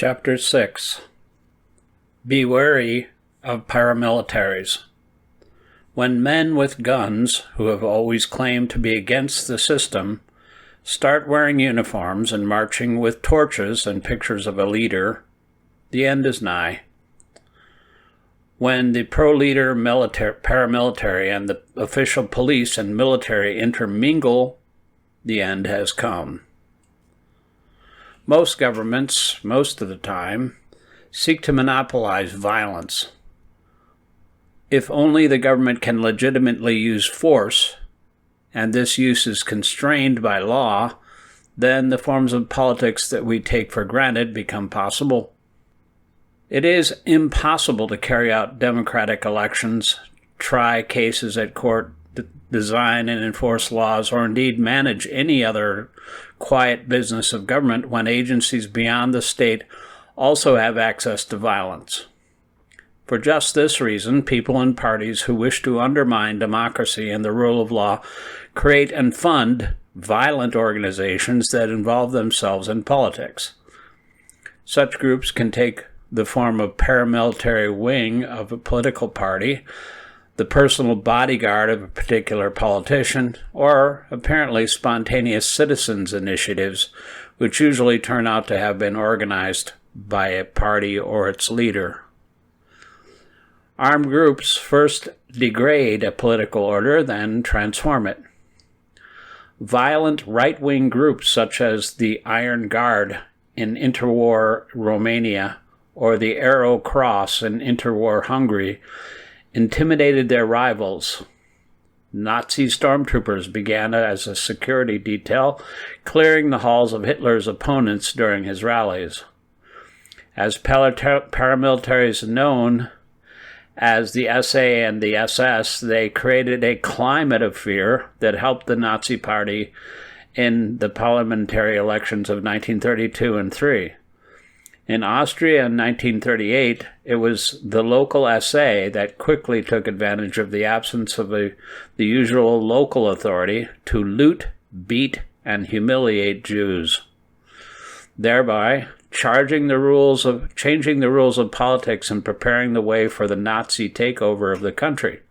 Chapter 6. Be wary of paramilitaries. When men with guns, who have always claimed to be against the system, start wearing uniforms and marching with torches and pictures of a leader, the end is nigh. When the pro-leader paramilitary and the official police and military intermingle, the end has come. Most governments, most of the time, seek to monopolize violence. If only the government can legitimately use force, and this use is constrained by law, then the forms of politics that we take for granted become possible. It is impossible to carry out democratic elections, try cases at court, design and enforce laws, or indeed manage any other quiet business of government when agencies beyond the state also have access to violence. For just this reason, people and parties who wish to undermine democracy and the rule of law create and fund violent organizations that involve themselves in politics. Such groups can take the form of paramilitary wing of a political party, the personal bodyguard of a particular politician, or apparently spontaneous citizens' initiatives, which usually turn out to have been organized by a party or its leader. Armed groups first degrade a political order, then transform it. Violent right-wing groups such as the Iron Guard in interwar Romania or the Arrow Cross in interwar Hungary intimidated their rivals. Nazi stormtroopers began as a security detail, clearing the halls of Hitler's opponents during his rallies. As paramilitaries known as the SA and the SS, they created a climate of fear that helped the Nazi Party in the parliamentary elections of 1932 and 3. In Austria in 1938, it was the local SA that quickly took advantage of the absence of the usual local authority to loot, beat, and humiliate Jews, thereby changing the rules of politics and preparing the way for the Nazi takeover of the country.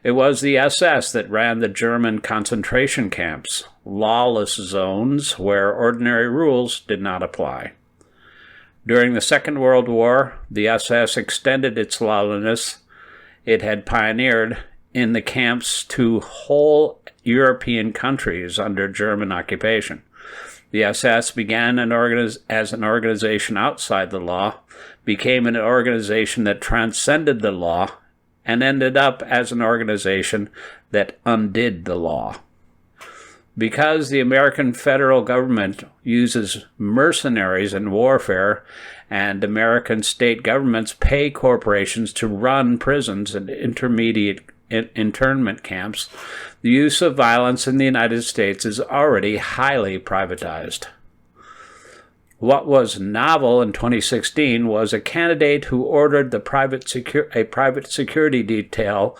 It was the SS that ran the German concentration camps, lawless zones where ordinary rules did not apply. During the Second World War, the SS extended its lawlessness it had pioneered in the camps to whole European countries under German occupation. The SS began as an organization outside the law, became an organization that transcended the law, and ended up as an organization that undid the law. Because the American federal government uses mercenaries in warfare, and American state governments pay corporations to run prisons and intermediate internment camps, the use of violence in the United States is already highly privatized. What was novel in 2016 was a candidate who ordered a private security detail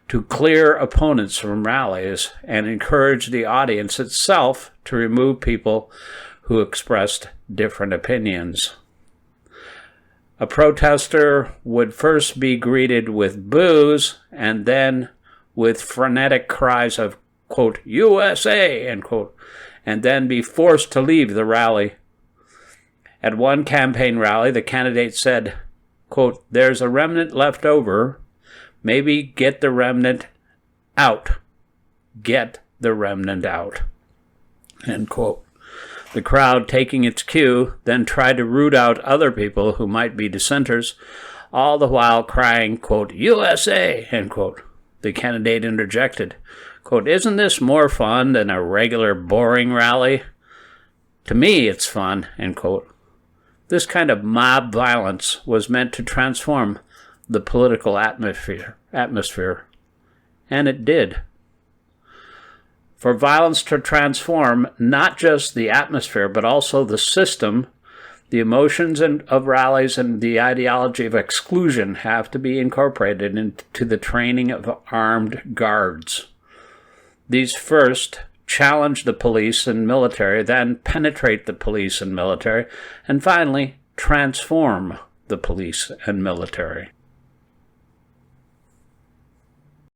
to clear opponents from rallies and encourage the audience itself to remove people who expressed different opinions. A protester would first be greeted with boos and then with frenetic cries of, quote, USA, end quote, and then be forced to leave the rally. At one campaign rally, the candidate said, quote, there's a remnant left over. Maybe get the remnant out. Get the remnant out. End quote. The crowd, taking its cue, then tried to root out other people who might be dissenters, all the while crying, quote, USA, end quote. The candidate interjected, quote, isn't this more fun than a regular boring rally? To me, it's fun, end quote. This kind of mob violence was meant to transform the political atmosphere, and it did. For violence to transform not just the atmosphere, but also the system, the emotions of rallies and the ideology of exclusion have to be incorporated into the training of armed guards. These first challenge the police and military, then penetrate the police and military, and finally transform the police and military.